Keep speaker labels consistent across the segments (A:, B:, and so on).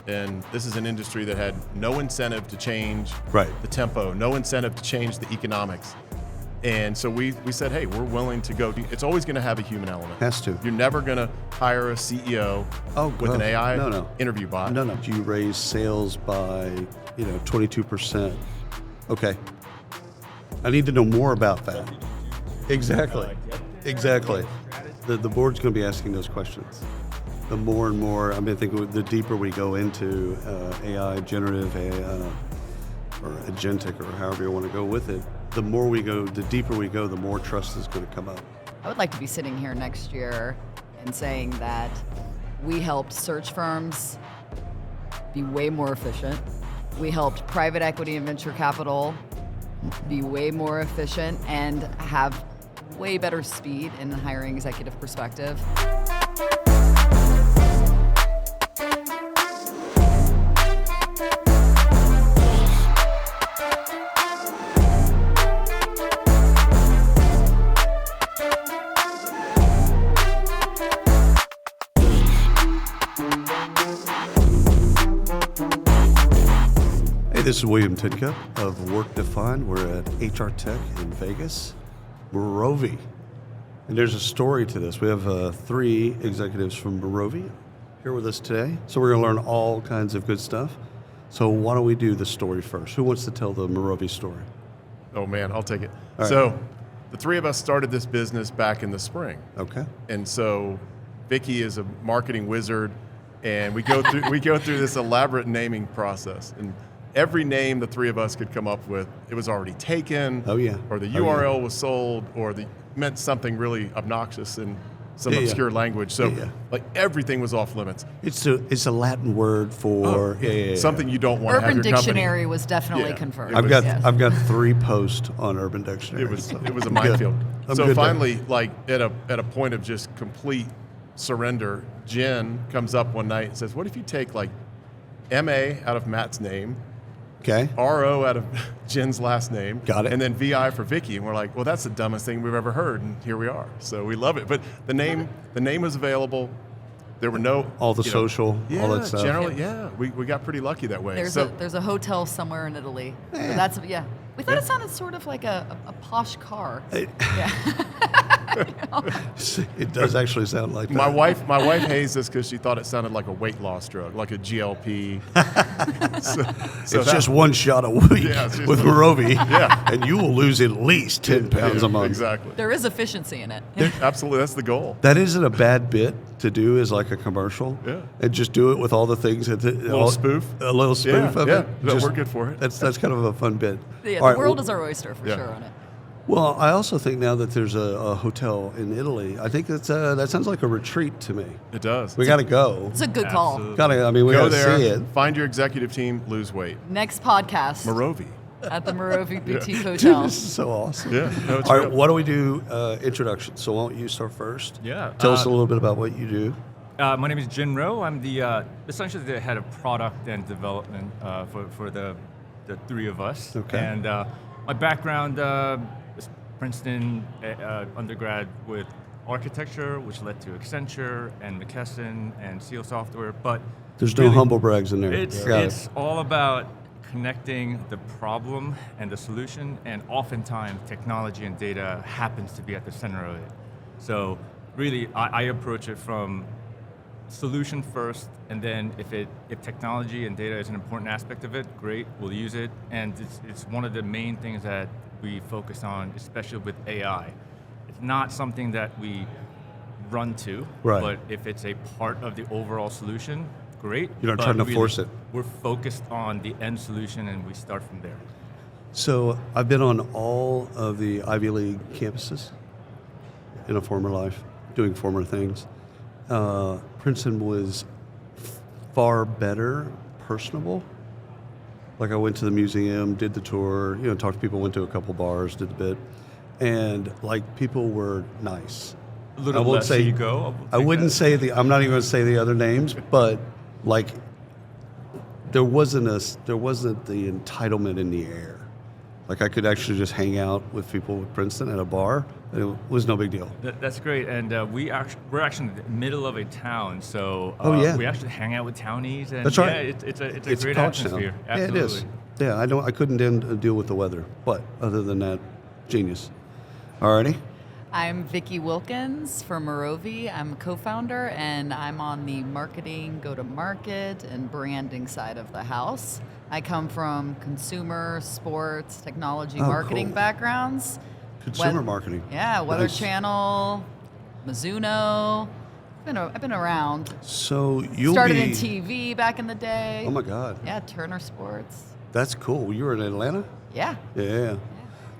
A: And this is an industry that had no incentive to change
B: Right.
A: the tempo, no incentive to change the economics. And so we said, hey, we're willing to go. It's always going to have a human element.
B: Has to.
A: You're never going to hire a CEO with an AI interview bot.
B: No. Do you raise sales by 22%? Okay. I need to know more about that. Exactly. The board's going to be asking those questions. The more and more, I think the deeper we go into AI, generative AI, or agentic, or however you want to go with it, the more we go, the deeper we go, the more trust is going to come up.
C: I would like to be sitting here next year and saying that we helped search firms be way more efficient. We helped private equity and venture capital be way more efficient and have way better speed in the hiring executive perspective.
B: This is William Tinka of Work Defined. We're at HR Tech in Vegas, Morovia. And there's a story to this. We have 3 executives from Morovia here with us today. So we're going to learn all kinds of good stuff. So why don't we do the story first? Who wants to tell the Morovia story?
A: Oh man, I'll take it.
B: All
A: so
B: right.
A: the 3 of us started this business back in the spring.
B: Okay.
A: And so Vicky is a marketing wizard, and we go through this elaborate naming process. And every name the 3 of us could come up with, it was already taken.
B: Oh yeah.
A: Or the URL was sold, or meant something really obnoxious in some obscure language. So like everything was off limits.
B: It's a Latin word for
A: something you don't want to have
C: Urban
A: your
C: Dictionary
A: company.
C: was definitely confirmed.
B: I've got 3 posts on Urban Dictionary.
A: It was a minefield. So finally, like at a point of just complete surrender, Jen comes up one night and says, "What if you take like MA out of Matt's name?"
B: Okay.
A: RO out of Jen's last name.
B: Got it.
A: And then VI for Vicky. And we're like, well, that's the dumbest thing we've ever heard. And here we are. So we love it. But the name was available. There were no...
B: all the social, all that stuff.
A: Generally, we got pretty lucky that way.
C: There's a hotel somewhere in Italy. That's We thought it sounded sort of like a posh car.
B: It does actually sound like that.
A: My wife hazed us because she thought it sounded like a weight loss drug, like a GLP.
B: It's just one shot a week with Morovia, and you will lose at least 10 pounds a month.
A: Exactly.
C: There is efficiency in it.
A: Absolutely, that's the goal.
B: That isn't a bad bit to do as like a commercial.
A: Yeah.
B: And just do it with all the things. A
A: little spoof
B: of it.
A: We're good for it.
B: That's kind of a fun bit.
C: Yeah, the world is our oyster for sure on it.
B: Well, I also think now that there's a hotel in Italy, I think that sounds like a retreat to me.
A: It does.
B: We got to go.
C: It's a good call.
B: We got to see it.
A: Find your executive team, lose weight.
C: Next podcast.
A: Morovia.
C: At the Morovia Boutique Hotel.
B: Dude, this is so awesome.
A: Yeah. No,
B: all right, why don't we do introductions? So why don't you start first?
D: Yeah.
B: Tell us a little bit about what you do.
D: My name is Jin Rowe. I'm essentially the head of product and development for the 3 of us.
B: Okay.
D: And my background is Princeton undergrad with architecture, which led to Accenture and McKesson and Seal Software. But
B: there's no humble brags in there.
D: It's all about connecting the problem and the solution, and oftentimes technology and data happens to be at the center of it. So really, I approach it from solution first, and then if technology and data is an important aspect of it, great, we'll use it. And it's one of the main things that we focus on, especially with AI. It's not something that we run to, but if it's a part of the overall solution, great.
B: You're not trying to force it.
D: We're focused on the end solution, and we start from there.
B: So I've been on all of the Ivy League campuses in a former life, doing former things. Princeton was far better personable. Like I went to the museum, did the tour, talked to people, went to a couple bars, did the bit, and like people were nice.
D: A little less ego.
B: I wouldn't say I'm not even going to say the other names, but like there wasn't the entitlement in the air. Like I could actually just hang out with people with Princeton at a bar. It was no big deal.
D: That's great, and we're actually in the middle of a town, so we actually hang out with townies, and
B: that's right.
D: it's a great atmosphere.
B: Town.
D: Absolutely.
B: Yeah, it is. Yeah, I couldn't deal with the weather, but other than that, genius. Alrighty.
C: I'm Vicki Wilkins from Morovy. I'm a co-founder, and I'm on the marketing, go-to-market, and branding side of the house. I come from consumer, sports, technology, marketing
B: cool.
C: backgrounds.
B: Consumer marketing.
C: Yeah, Weather
B: Nice.
C: Channel, Mizuno. I've been around.
B: So you'll
C: Started
B: be
C: in TV back in the day.
B: Oh my God,
C: Yeah, Turner Sports.
B: that's cool. You were in Atlanta.
C: Yeah.
B: Yeah.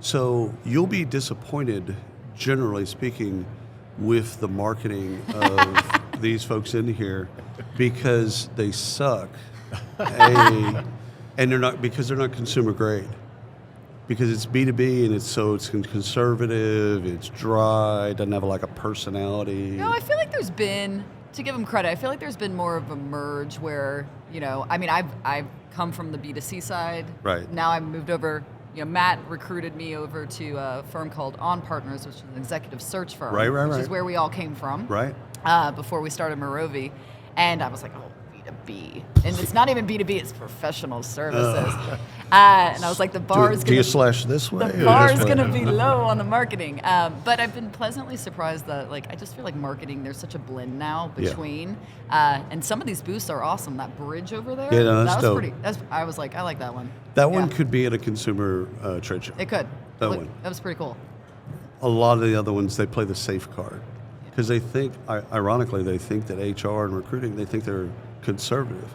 B: So you'll be disappointed, generally speaking, with the marketing of these folks in here because they suck. And they're not consumer grade. Because it's B2B and it's conservative, it's dry, doesn't have like a personality.
C: No, I feel like there's been, to give them credit, I feel like there's been more of a merge where, I mean, I've come from the B2C side.
B: Right.
C: Now I've moved over, Matt recruited me over to a firm called On Partners, which is an executive search firm.
B: Right.
C: Which is where we all came from.
B: Right.
C: Before we started Morovy. And I was like, oh, B2B. And it's not even B2B, it's professional services. And I was like, the bar is
B: Do you
C: going to...
B: slash this way?
C: The
B: or
C: bar
B: this
C: is
B: way?
C: going to be low on the marketing. But I've been pleasantly surprised that, I just feel like marketing, there's such a blend now between. And some of these booths are awesome. That bridge over there,
B: Yeah, no, that's
C: that was
B: dope.
C: I was like, I like that one.
B: That one could be at a consumer trade show.
C: It could.
B: That one.
C: That was pretty cool.
B: A lot of the other ones, they play the safe card. Because they think, ironically, they think that HR and recruiting, they think they're conservative.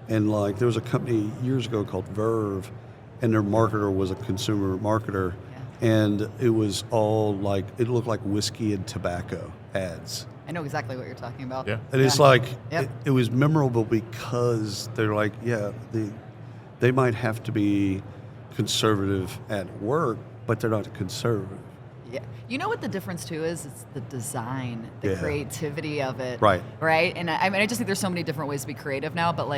B: And there was a company years ago called Verve, and their marketer was a consumer marketer, and it was all it looked like whiskey and tobacco ads.
C: I know exactly what you're talking about.
A: Yeah.
B: And it's it was memorable because they're they might have to be conservative at work, but they're not conservative.
C: Yeah. You know what the difference too is? It's the design, the creativity of it.
B: Right.
C: Right? And I just think there's so many different ways to be creative now, but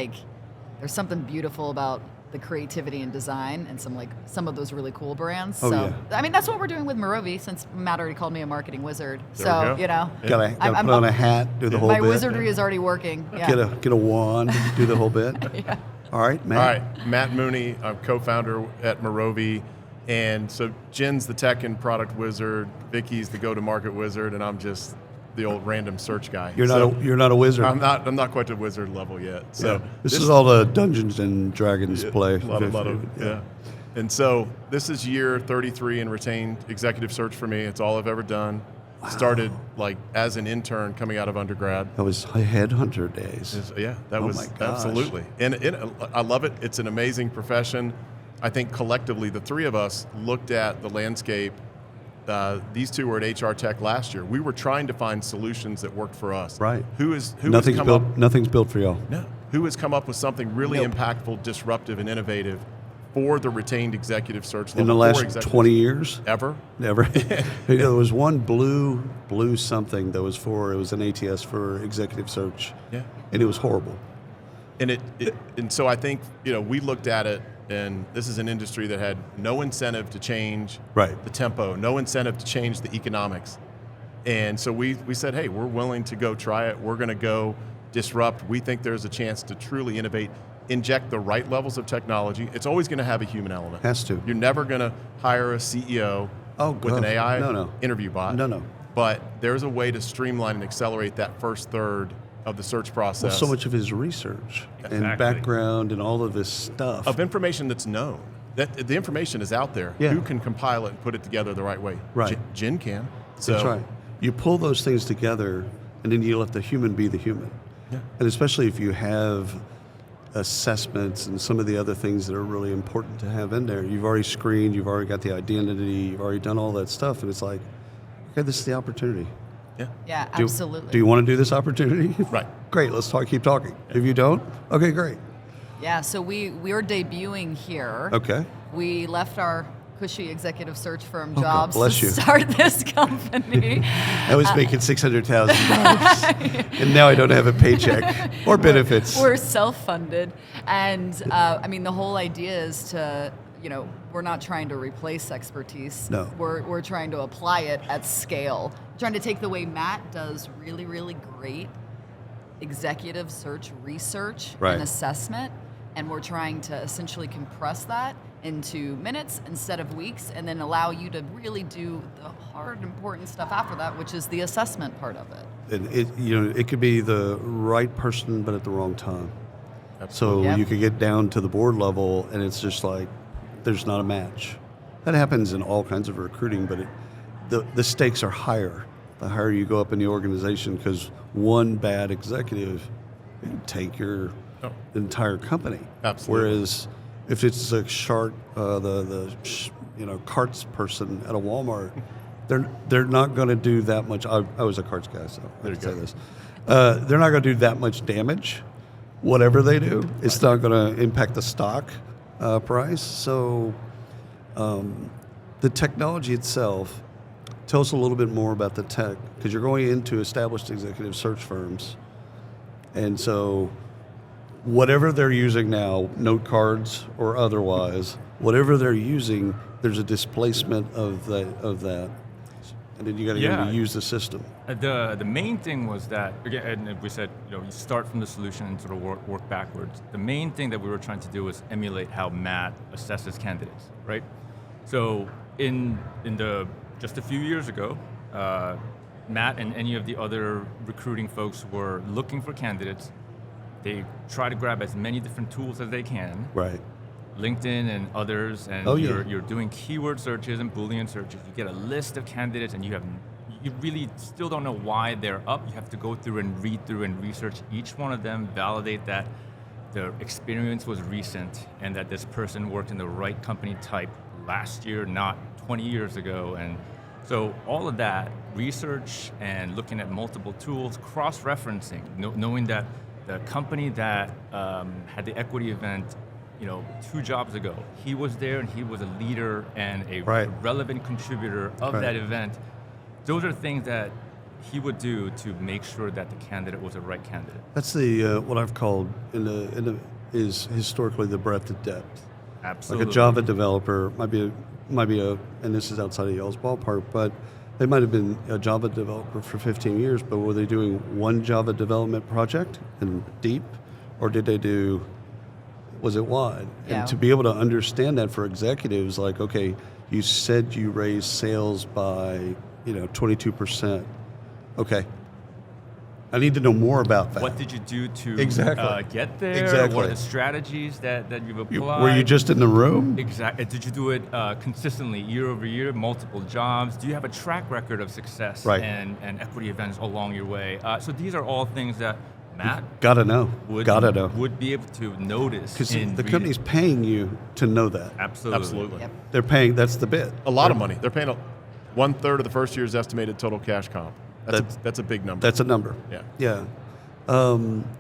C: there's something beautiful about the creativity and design and some of those really cool brands.
B: Oh,
C: so
B: yeah.
C: I mean that's what we're doing with Morovy, since Matt already called me a marketing wizard.
A: There we go.
B: Gotta put on a hat, do the whole
C: my
B: bit.
C: wizardry is already working. Yeah.
B: Get a wand, do the whole bit.
C: Yeah.
B: All right, Matt.
A: All right, Matt Mooney, I'm co-founder at Morovy, and so Jen's the tech and product wizard, Vicky's the go-to-market wizard, and I'm just the old random search guy.
B: You're not a wizard.
A: I'm not quite to wizard level yet. So
B: this is all the Dungeons and Dragons play.
A: A lot of. And so this is year 33 in retained executive search for me. It's all I've ever done. Wow. Started as an intern coming out of undergrad.
B: That was headhunter days.
A: That was
B: my gosh.
A: absolutely. And I love it. It's an amazing profession. I think collectively the three of us looked at the landscape. These two were at HR Tech last year. We were trying to find solutions that worked for us.
B: Right.
A: Nothing's
B: built for y'all.
A: No. Who has come up with something really impactful, disruptive, and innovative for the retained executive search level?
B: In the last 20 years?
A: Ever.
B: Never. There was one blue something that was it was an ATS for executive search.
A: Yeah.
B: And it was horrible.
A: And and so I think, we looked at it, and this is an industry that had no incentive to change the tempo, no incentive to change the economics. And so we said, hey, we're willing to go try it. We're going to go disrupt. We think there's a chance to truly innovate, inject the right levels of technology. It's always going to have a human element.
B: Has to.
A: You're never going to hire a CEO with an AI interview bot.
B: No.
A: But there's a way to streamline and accelerate that first third of the search process.
B: Well, so much of his research and background and all of this stuff.
A: Of information that's known. That the information is out there.
B: Yeah.
A: Who can compile it and put it together the right way?
B: Right.
A: Jen can. So,
B: that's right. You pull those things together, and then you let the human be the human.
A: Yeah.
B: And especially if you have assessments and some of the other things that are really important to have in there. You've already screened, you've already got the identity, you've already done all that stuff, and it's like, okay, this is the opportunity.
C: Yeah, absolutely.
B: Do you want to do this opportunity?
A: Right.
B: Great, let's keep talking. If you don't, okay, great.
C: Yeah, so we are debuting here.
B: Okay.
C: We left our cushy executive search firm jobs
B: bless
C: to
B: you.
C: start this company.
B: I was making $600,000, and now I don't have a paycheck or benefits.
C: We're self-funded, and I mean the whole idea is to we're not trying to replace expertise.
B: No.
C: We're trying to apply it at scale. We're trying to take the way Matt does really, really great executive search research
B: Right.
C: and assessment, and we're trying to essentially compress that into minutes instead of weeks, and then allow you to really do the hard, important stuff after that, which is the assessment part of it.
B: And it could be the right person, but at the wrong time. So
C: Yep.
B: you could get down to the board level, and it's just like there's not a match. That happens in all kinds of recruiting, but the stakes are higher the higher you go up in the organization, because one bad executive can take your entire company.
A: Absolutely.
B: Whereas if it's a carts person at a Walmart, they're not going to do that much. I was a carts guy, so I can say this. They're not going to do that much damage. Whatever they do, it's not going to impact the stock price. So the technology itself, tell us a little bit more about the tech, because you're going into established executive search firms. And so whatever they're using now, note cards or otherwise, whatever they're using, there's a displacement of that. And then you got to get them to use the system.
D: The main thing was that, again, and we said, you start from the solution and sort of work backwards. The main thing that we were trying to do was emulate how Matt assesses candidates, right? So just a few years ago, Matt and any of the other recruiting folks were looking for candidates. They try to grab as many different tools as they can.
B: Right.
D: LinkedIn and others, and you're doing keyword searches and Boolean searches. You get a list of candidates, and you really still don't know why they're up. You have to go through and read through and research each one of them, validate that their experience was recent and that this person worked in the right company type last year, not 20 years ago. And so all of that research and looking at multiple tools, cross-referencing, knowing that the company that had the equity event 2 jobs ago, he was there and he was a leader and a relevant contributor of that event. Those are things that he would do to make sure that the candidate was the right candidate.
B: That's the what I've called is historically the breadth of depth.
D: Absolutely.
B: Like a Java developer might be and this is outside of y'all's ballpark, but they might have been a Java developer for 15 years, but were they doing one Java development project and deep, or was it wide?
C: Yeah.
B: And to be able to understand that for executives, like, okay, you said you raised sales by 22%. Okay, I need to know more about that.
D: What did you do to get there?
B: Exactly.
D: What are the strategies that you've applied?
B: Were you just in the room?
D: Exactly. Did you do it consistently, year over year, multiple jobs? Do you have a track record of success and equity events along your way? So these are all things that Matt would be able to notice.
B: Because the company's paying you to know that.
D: Absolutely.
C: Yep.
B: They're paying, that's the bid.
A: A lot of money. They're paying 1/3 of the first year's estimated total cash comp. That's a big number.
B: That's a number.
A: Yeah.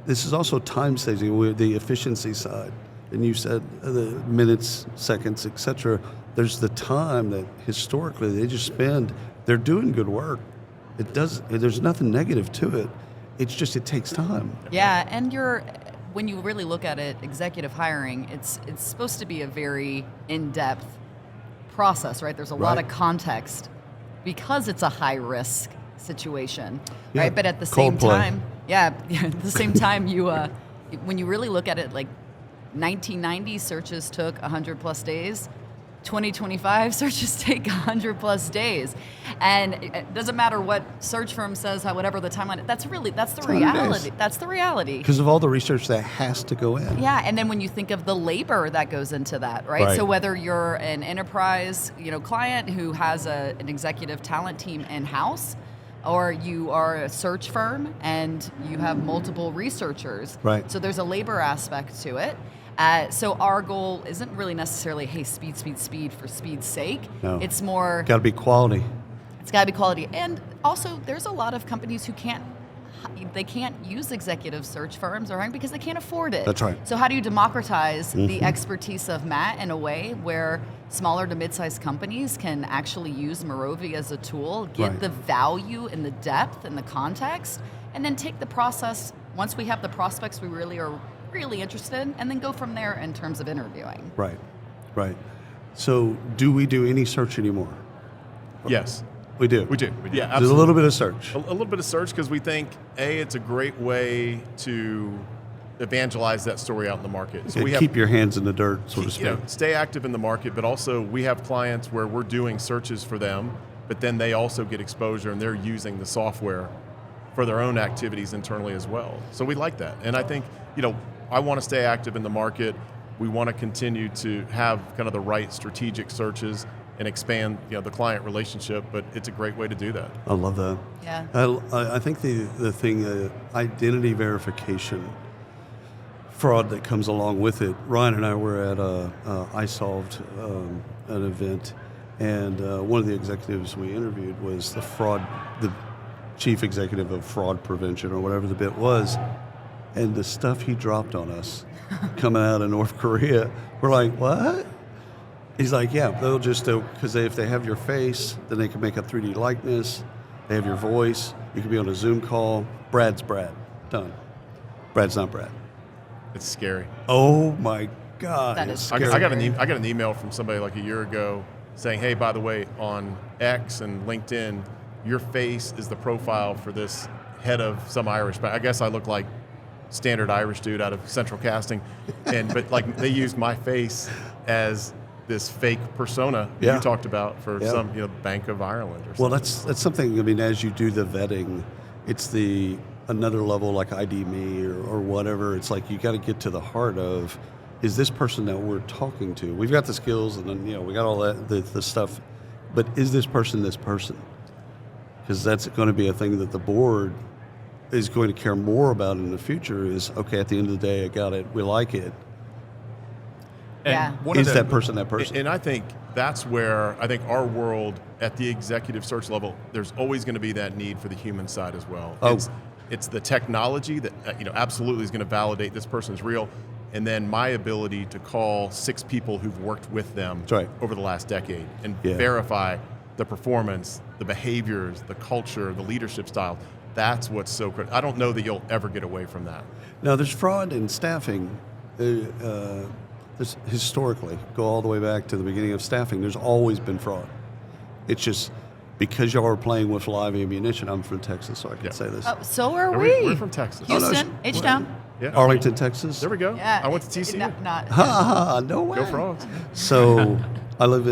B: This is also time saving, the efficiency side. And you said the minutes, seconds, etc. There's the time that historically they just spend. They're doing good work. There's nothing negative to it. It's just it takes time.
C: Yeah, and when you really look at it, executive hiring, it's supposed to be a very in-depth process, right? There's a lot of context because it's a high-risk situation, right? But at the same time, you when you really look at it, like 1990 searches took 100+ days. 2025 searches take 100+ days, and it doesn't matter what search firm says, whatever the timeline. That's the reality. That's the reality.
B: Because of all the research that has to go in.
C: Yeah, and then when you think of the labor that goes into that, right? So whether you're an enterprise, client who has an executive talent team in-house, or you are a search firm and you have multiple researchers.
B: Right.
C: So there's a labor aspect to it. So our goal isn't really necessarily, hey, speed for speed's sake.
B: No.
C: It's more...
B: Got to be quality.
C: It's got to be quality. And also, there's a lot of companies who can't use executive search firms because they can't afford it.
B: That's right.
C: So how do you democratize the expertise of Matt in a way where smaller to mid-sized companies can actually use Morovia as a tool, get the value and the depth and the context, and then take the process, once we have the prospects we really are really interested in, and then go from there in terms of interviewing.
B: Right. So do we do any search anymore?
A: Yes.
B: We do.
A: We do. Yeah,
B: There's
A: absolutely.
B: a little bit of search.
A: A little bit of search because we think, it's a great way to evangelize that story out in the market. So
B: And
A: we have,
B: keep your hands in the dirt, so to speak.
A: stay active in the market, but also we have clients where we're doing searches for them, but then they also get exposure and they're using the software for their own activities internally as well. So we like that. And I think, I want to stay active in the market. We want to continue to have kind of the right strategic searches and expand, the client relationship, but it's a great way to do that.
B: I love that.
C: Yeah.
B: I think the thing, identity verification fraud that comes along with it. Ryan and I were at iSolved, an event, and one of the executives we interviewed was the chief executive of fraud prevention or whatever the bit was, and the stuff he dropped on us coming out of North Korea, we're like, what? He's like, yeah, they'll just, because if they have your face, then they can make a 3D likeness. They have your voice. You can be on a Zoom call. Brad's Brad. Done. Brad's not Brad.
A: It's scary.
B: Oh my God.
C: That
B: it's
C: is
B: scary.
A: I got an email from somebody like a year ago saying, hey, by the way, on X and LinkedIn, your face is the profile for this head of some Irish, but I guess I look like standard Irish dude out of Central Casting. But like they used my face as this fake persona
B: Yeah.
A: you talked about for
B: Yeah.
A: some Bank of Ireland or something.
B: Well, that's something, as you do the vetting, it's another level like ID Me or whatever. It's like you got to get to the heart of, is this person that we're talking to? We've got the skills and then, we got all that, the stuff, but is this person this person? Because that's going to be a thing that the board is going to care more about in the future is, okay, at the end of the day, I got it, we like it.
D: And
C: Yeah.
D: one of
B: Is
D: the-
B: that person that person?
A: And I think that's where I think our world at the executive search level, there's always going to be that need for the human side as well.
B: Oh.
A: It's the technology that absolutely is going to validate this person is real, and then my ability to call 6 people who've worked with them
B: That's right.
A: over the last decade and
B: Yeah.
A: verify the performance, the behaviors, the culture, the leadership style. That's what's so critical. I don't know that you'll ever get away from that.
B: Now, there's fraud in staffing. There's historically, go all the way back to the beginning of staffing, there's always been fraud. It's just because y'all are playing with live ammunition. I'm from Texas, so I can say this.
C: Oh, so are
A: We're
C: we.
A: from Texas.
C: Houston, H-Town.
A: Yeah.
B: Arlington, Texas.
A: There we go.
C: Yeah.
A: I went to TCU.
C: Not
B: Ha, no way.
A: Go Frogs.
B: So I live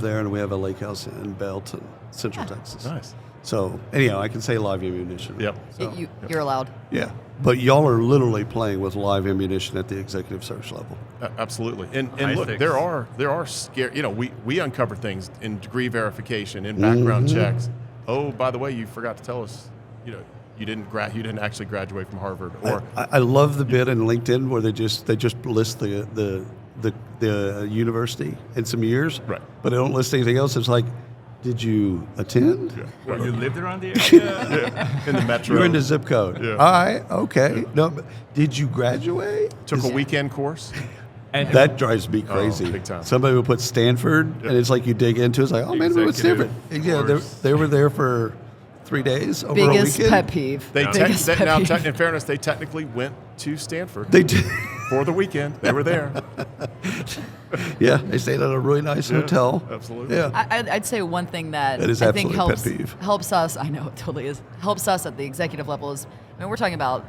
B: there, and we have a lake house in Belton, Central Texas.
A: Nice.
B: So anyhow, I can say live ammunition.
A: Yep.
B: So,
C: You're allowed.
B: yeah, but y'all are literally playing with live ammunition at the executive search level.
A: Absolutely. And
D: High
A: look,
D: stakes.
A: there are scary, we uncover things in degree verification, in background checks. Oh, by the way, you forgot to tell us, you didn't actually graduate from Harvard, or
B: I love the bit in LinkedIn where they just list the university and some years,
A: Right.
B: but they don't list anything else. It's like, did you attend?
D: Well, you lived around the area?
A: in the metro.
B: You're in the zip code.
A: Yeah.
B: All right, okay. No, but did you graduate?
A: Took a weekend course.
D: And
B: That drives me crazy.
A: big time.
B: Somebody would put Stanford, and it's like you dig into it, it's like, oh man, we went to Stanford.
D: Executive
B: Yeah,
D: course.
B: they were there for 3 days over
C: Biggest
B: a weekend.
C: pet peeve. Biggest pet
A: Now,
C: peeve.
A: in fairness, they technically went to Stanford
B: They did.
A: for the weekend. They were there.
B: Yeah, they stayed at a really nice hotel.
A: absolutely.
B: Yeah.
C: I'd say one thing that
B: That is
C: I think
B: absolutely a pet peeve.
C: helps us. I know it totally is. Helps us at the executive level is. We're talking about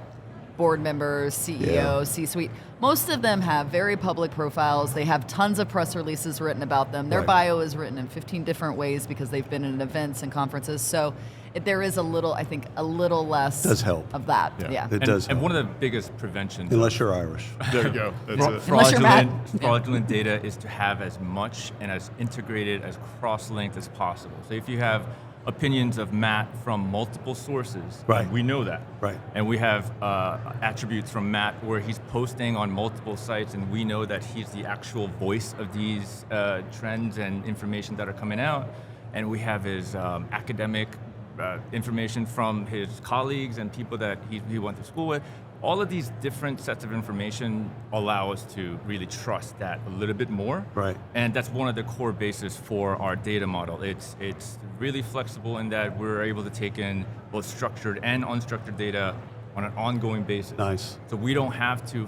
C: board members, CEO,
B: Yeah.
C: C-suite. Most of them have very public profiles. They have tons of press releases written about them. Their
B: Right.
C: bio is written in 15 different ways because they've been in events and conferences. So there is a little less
B: Does help.
C: of that.
A: Yeah.
C: Yeah.
B: It does
D: and
B: help.
D: one of the biggest preventions
B: Unless you're Irish.
A: There you go. That's it.
C: Unless you're Matt.
D: fraudulent data is to have as much and as integrated, as cross-linked as possible. So if you have opinions of Matt from multiple sources,
B: Right.
D: and we know that.
B: Right.
D: And we have attributes from Matt where he's posting on multiple sites, and we know that he's the actual voice of these trends and information that are coming out. And we have his academic information from his colleagues and people that he went to school with. All of these different sets of information allow us to really trust that a little bit more.
B: Right.
D: And that's one of the core bases for our data model. It's really flexible in that we're able to take in both structured and unstructured data on an ongoing basis.
B: Nice.
D: So we don't have to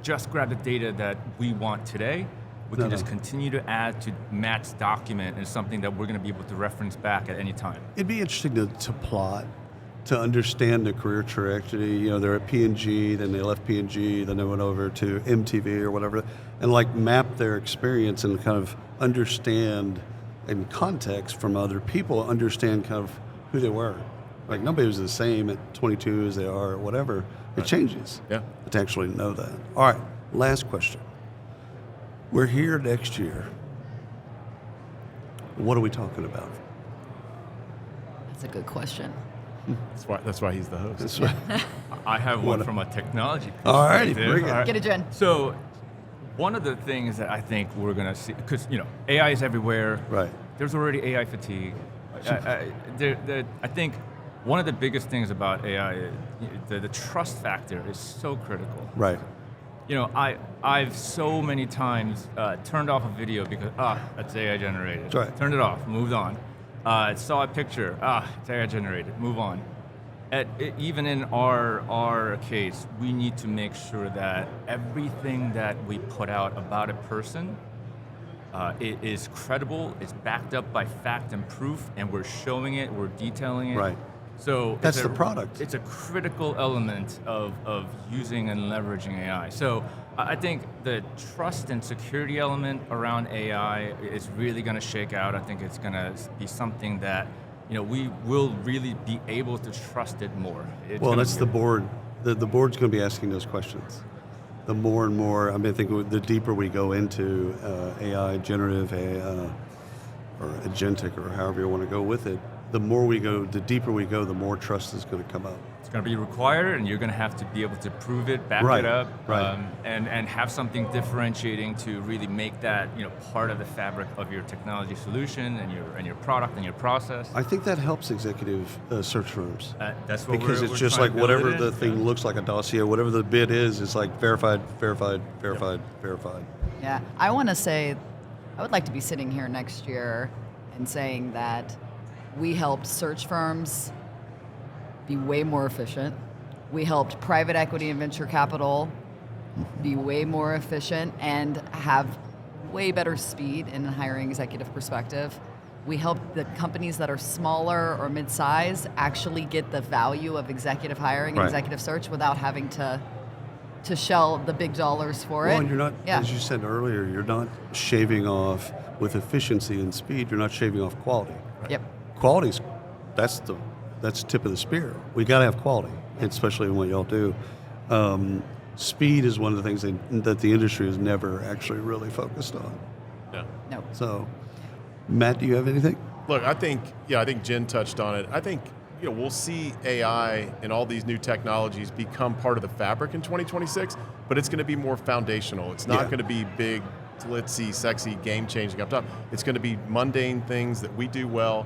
D: just grab the data that we want today. We can just continue to add to Matt's document, and it's something that we're going to be able to reference back at any time.
B: It'd be interesting to plot, to understand the career trajectory. You know, they're at P&G, then they left P&G, then they went over to MTV or whatever, and like map their experience and kind of understand in context from other people, understand kind of who they were. Like nobody was the same at 22 as they are or whatever. It changes.
A: Yeah.
B: But to actually know that. All right, last question. We're here next year. What are we talking about?
C: That's a good question.
A: That's why he's the host.
B: That's right.
D: I have one from a technology perspective.
B: All righty, bring it.
C: Get it, Jen.
D: So one of the things that I think we're going to see, because AI is everywhere.
B: Right.
D: There's already AI fatigue. I think one of the biggest things about AI is the trust factor is so critical.
B: Right.
D: I've so many times turned off a video because that's AI generated.
B: That's right.
D: Turned it off, moved on. Saw a picture, it's AI generated, move on. Even in our case, we need to make sure that everything that we put out about a person it is credible, it's backed up by fact and proof, and we're showing it, we're detailing it.
B: Right.
D: So
B: that's the product.
D: It's a critical element of using and leveraging AI. So I think the trust and security element around AI is really going to shake out. I think it's going to be something that we will really be able to trust it more.
B: That's the board. The board's going to be asking those questions. The more and more, I think the deeper we go into AI, generative AI, or agentic, or however you want to go with it, the more we go, the deeper we go, the more trust is going to come up.
D: It's going to be required, and you're going to have to be able to prove it, back it up, and have something differentiating to really make that part of the fabric of your technology solution and your product and your process.
B: I think that helps executive search firms.
D: That's what
B: because it's just like whatever the thing looks like a dossier, whatever the bid is, it's like verified, verified, verified, verified.
C: Yeah, I want to say, I would like to be sitting here next year and saying that we helped search firms be way more efficient. We helped private equity and venture capital be way more efficient and have way better speed in a hiring executive perspective. We helped the companies that are smaller or mid-size actually get the value of executive hiring and executive search without having to shell the big dollars for it.
B: Well, and you're not, as you said earlier, you're not shaving off with efficiency and speed. You're not shaving off quality.
C: Yep.
B: Quality's that's tip of the spear. We got to have quality, especially in what y'all do. Speed is one of the things that the industry has never actually really focused on.
A: Yeah.
C: No.
B: So, Matt, do you have anything?
A: Look, I think Jen touched on it. I think we'll see AI and all these new technologies become part of the fabric in 2026, but it's going to be more foundational. It's not going to be big, glitzy, sexy, game-changing up top. It's going to be mundane things that we do well,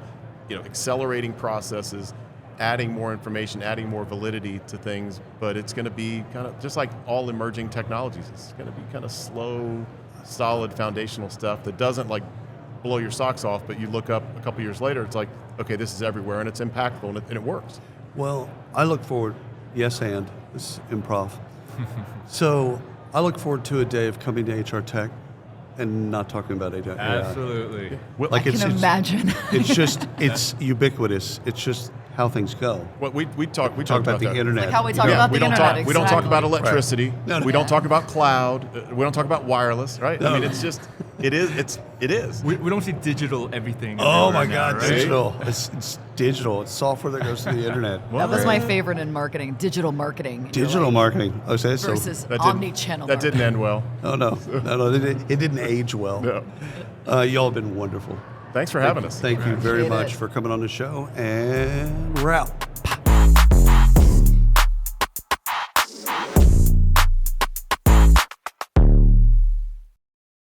A: accelerating processes, adding more information, adding more validity to things, but it's going to be kind of just like all emerging technologies. It's going to be kind of slow, solid, foundational stuff that doesn't like blow your socks off, but you look up a couple years later, it's like, okay, this is everywhere, and it's impactful, and it works.
B: Well, I look forward, this is improv. So I look forward to a day of coming to HR Tech and not talking about AI.
D: Absolutely.
C: I can imagine.
B: It's ubiquitous. It's just how things go.
A: What we talk
B: about the internet.
C: Like how we talk about the internet.
A: We don't talk about electricity.
B: Right. No.
A: We don't talk about cloud. We don't talk about wireless. Right? No. I mean, it's just it is.
D: We don't see digital everything.
B: Oh my God,
D: right?
B: digital. It's digital. It's software that goes to the internet.
C: That was my favorite in marketing. Digital marketing.
B: Digital marketing. Okay,
C: versus omni-channel.
A: That didn't end well.
B: Oh no. It didn't age well.
A: No.
B: Y'all have been wonderful.
A: Thanks for having us.
B: Thank you very much for coming on the show, and we're out.